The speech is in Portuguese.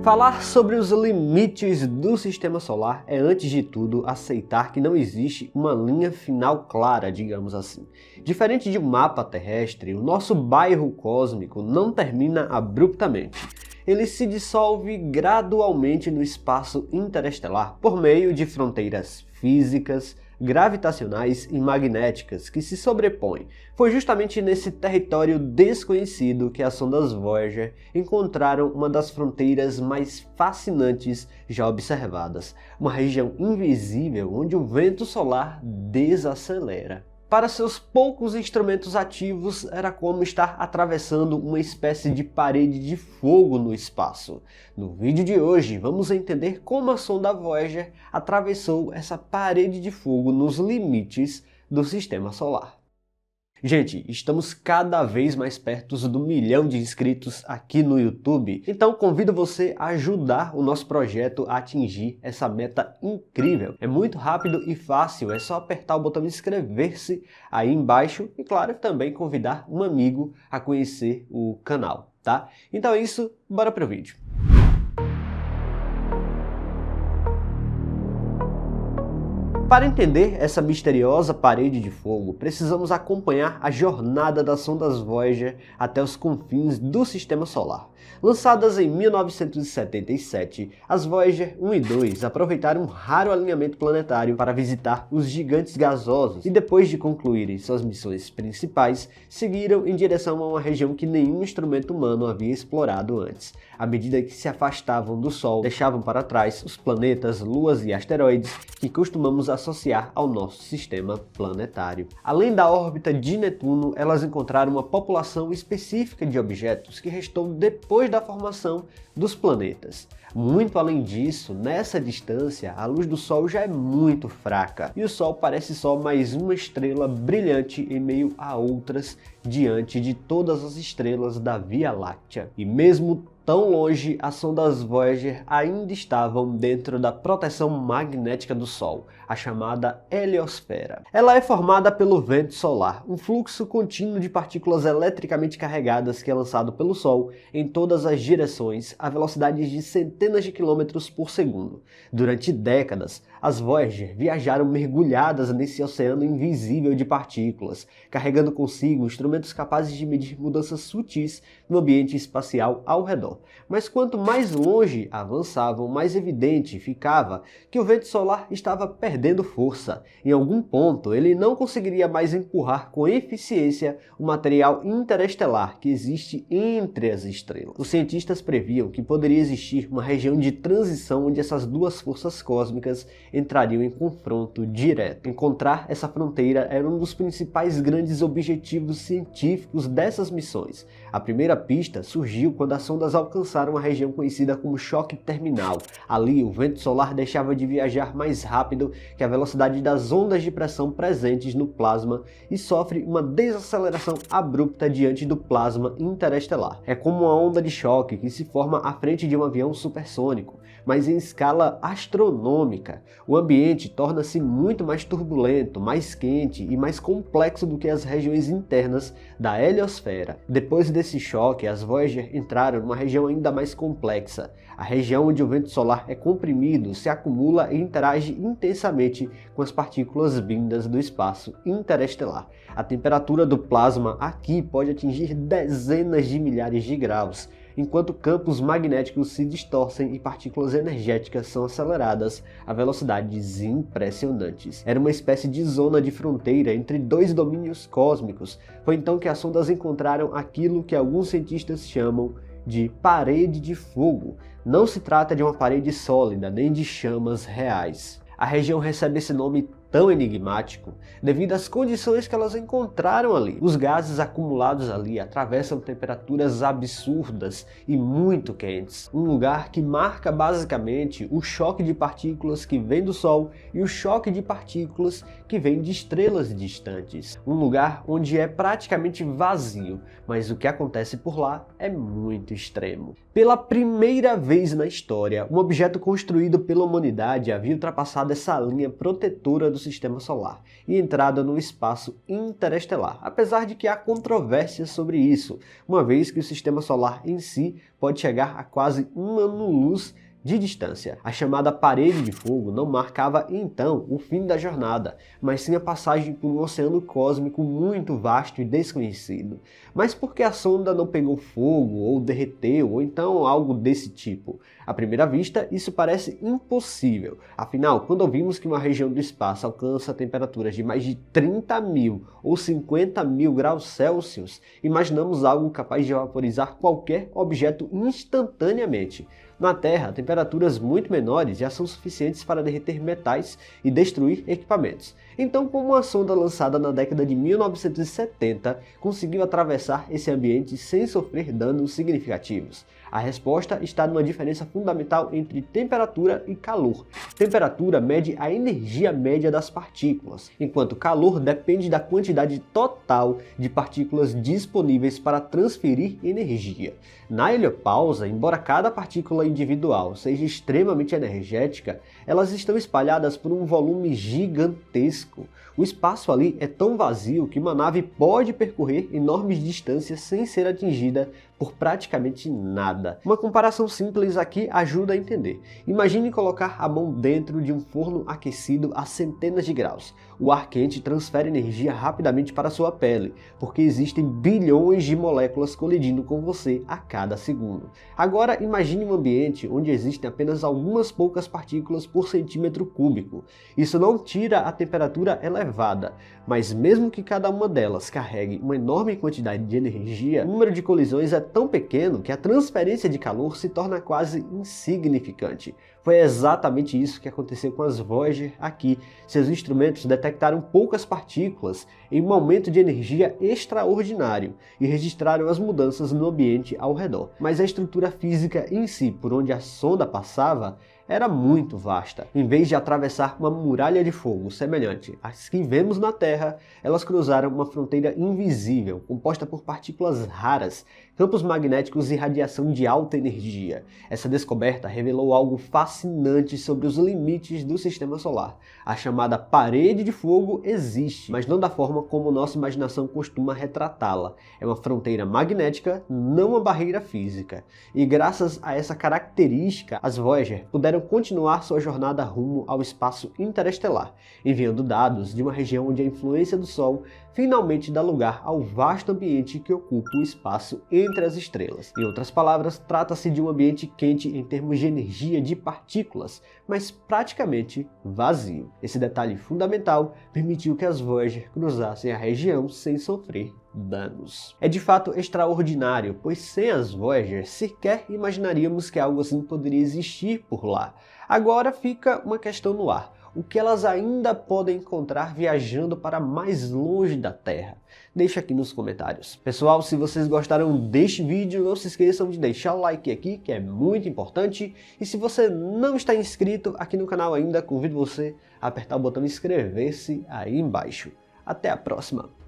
Falar sobre os limites do Sistema Solar é, antes de tudo, aceitar que não existe uma linha final clara, digamos assim. Diferente de um mapa terrestre, o nosso bairro cósmico não termina abruptamente. Ele se dissolve gradualmente no espaço interestelar por meio de fronteiras físicas, gravitacionais e magnéticas que se sobrepõem. Foi justamente nesse território desconhecido que as sondas Voyager encontraram uma das fronteiras mais fascinantes já observadas, uma região invisível onde o vento solar desacelera. Para seus poucos instrumentos ativos, era como estar atravessando uma espécie de parede de fogo no espaço. No vídeo de hoje, vamos entender como a sonda Voyager atravessou essa parede de fogo nos limites do Sistema Solar. Gente, estamos cada vez mais perto do 1 milhão de inscritos aqui no YouTube, então convido você a ajudar o nosso projeto a atingir essa meta incrível. É muito rápido e fácil, é só apertar o botão inscrever-se aí embaixo e, claro, também convidar um amigo a conhecer o canal, tá? Então é isso, bora pro vídeo. Para entender essa misteriosa parede de fogo, precisamos acompanhar a jornada das sondas Voyager até os confins do Sistema Solar. Lançadas em 1977, as Voyager 1 e 2 aproveitaram um raro alinhamento planetário para visitar os gigantes gasosos e, depois de concluírem suas missões principais, seguiram em direção a uma região que nenhum instrumento humano havia explorado antes. À medida que se afastavam do Sol, deixavam para trás os planetas, luas e asteroides que costumamos associar ao nosso sistema planetário. Além da órbita de Netuno, elas encontraram uma população específica de objetos que restou depois da formação dos planetas. Muito além disso, nessa distância, a luz do Sol já é muito fraca e o Sol parece só mais uma estrela brilhante em meio a outras diante de todas as estrelas da Via Láctea. E mesmo tão longe, as sondas Voyager ainda estavam dentro da proteção magnética do Sol, a chamada heliosfera. Ela é formada pelo vento solar, um fluxo contínuo de partículas eletricamente carregadas que é lançado pelo Sol em todas as direções a velocidades de centenas de quilômetros por segundo. Durante décadas, as Voyager viajaram mergulhadas nesse oceano invisível de partículas, carregando consigo instrumentos capazes de medir mudanças sutis no ambiente espacial ao redor. Mas quanto mais longe avançavam, mais evidente ficava que o vento solar estava perdendo força. Em algum ponto, ele não conseguiria mais empurrar com eficiência o material interestelar que existe entre as estrelas. Os cientistas previam que poderia existir uma região de transição onde essas duas forças cósmicas entrariam em confronto direto. Encontrar essa fronteira era um dos principais grandes objetivos científicos dessas missões. A primeira pista surgiu quando as sondas alcançaram a região conhecida como choque terminal. Ali, o vento solar deixava de viajar mais rápido que a velocidade das ondas de pressão presentes no plasma e sofre uma desaceleração abrupta diante do plasma interestelar. É como uma onda de choque que se forma à frente de um avião supersônico, mas em escala astronômica. O ambiente torna-se muito mais turbulento, mais quente e mais complexo do que as regiões internas da heliosfera. Depois desse choque, as Voyager entraram numa região ainda mais complexa. A região onde o vento solar é comprimido, se acumula e interage intensamente com as partículas vindas do espaço interestelar. A temperatura do plasma aqui pode atingir dezenas de milhares de graus, enquanto campos magnéticos se distorcem e partículas energéticas são aceleradas a velocidades impressionantes. Era uma espécie de zona de fronteira entre dois domínios cósmicos. Foi então que as sondas encontraram aquilo que alguns cientistas chamam de parede de fogo. Não se trata de uma parede sólida, nem de chamas reais. A região recebe esse nome tão enigmático devido às condições que elas encontraram ali. Os gases acumulados ali atravessam temperaturas absurdas e muito quentes. Um lugar que marca basicamente o choque de partículas que vem do Sol e o choque de partículas que vem de estrelas distantes. Um lugar onde é praticamente vazio, mas o que acontece por lá é muito extremo. Pela primeira vez na história, um objeto construído pela humanidade havia ultrapassado essa linha protetora do Sistema Solar e entrada no espaço interestelar, apesar de que há controvérsias sobre isso, uma vez que o Sistema Solar em si pode chegar a quase um ano-luz de distância. A chamada parede de fogo não marcava então o fim da jornada, mas sim a passagem por um oceano cósmico muito vasto e desconhecido. Mas por que a sonda não pegou fogo, ou derreteu, ou então algo desse tipo? À primeira vista, isso parece impossível. Afinal, quando ouvimos que uma região do espaço alcança temperaturas de mais de 30.000 ou 50.000 graus Celsius, imaginamos algo capaz de vaporizar qualquer objeto instantaneamente. Na Terra, temperaturas muito menores já são suficientes para derreter metais e destruir equipamentos. Então, como uma sonda lançada na década de 1970 conseguiu atravessar esse ambiente sem sofrer danos significativos? A resposta está numa diferença fundamental entre temperatura e calor. Temperatura mede a energia média das partículas, enquanto calor depende da quantidade total de partículas disponíveis para transferir energia. Na heliopausa, embora cada partícula individual seja extremamente energética, elas estão espalhadas por um volume gigantesco. O espaço ali é tão vazio que uma nave pode percorrer enormes distâncias sem ser atingida por praticamente nada. Uma comparação simples aqui ajuda a entender. Imagine colocar a mão dentro de um forno aquecido a centenas de graus. O ar quente transfere energia rapidamente para sua pele, porque existem bilhões de moléculas colidindo com você a cada segundo. Agora imagine um ambiente onde existem apenas algumas poucas partículas por centímetro cúbico. Isso não tira a temperatura elevada, mas mesmo que cada uma delas carregue uma enorme quantidade de energia, o número de colisões é tão pequeno que a transferência de calor se torna quase insignificante. Foi exatamente isso que aconteceu com as Voyager aqui. Seus instrumentos detectaram poucas partículas em um aumento de energia extraordinário e registraram as mudanças no ambiente ao redor. Mas a estrutura física em si, por onde a sonda passava, era muito vasta. Em vez de atravessar uma muralha de fogo semelhante às que vemos na Terra, elas cruzaram uma fronteira invisível, composta por partículas raras, campos magnéticos e radiação de alta energia. Essa descoberta revelou algo fascinante sobre os limites do Sistema Solar. A chamada parede de fogo existe, mas não da forma como nossa imaginação costuma retratá-la. É uma fronteira magnética, não uma barreira física. E graças a essa característica, as Voyager puderam continuar sua jornada rumo ao espaço interestelar, enviando dados de uma região onde a influência do Sol finalmente dá lugar ao vasto ambiente que ocupa o espaço entre as estrelas. Em outras palavras, trata-se de um ambiente quente em termos de energia de partículas, mas praticamente vazio. Esse detalhe fundamental permitiu que as Voyager cruzassem a região sem sofrer danos. É de fato extraordinário, pois sem as Voyager sequer imaginaríamos que algo assim poderia existir por lá. Agora fica uma questão no ar. O que elas ainda podem encontrar viajando para mais longe da Terra? Deixa aqui nos comentários. Pessoal, se vocês gostaram deste vídeo, não se esqueçam de deixar o like aqui, que é muito importante. E se você não está inscrito aqui no canal ainda, convido você a apertar o botão inscrever-se aí embaixo. Até a próxima!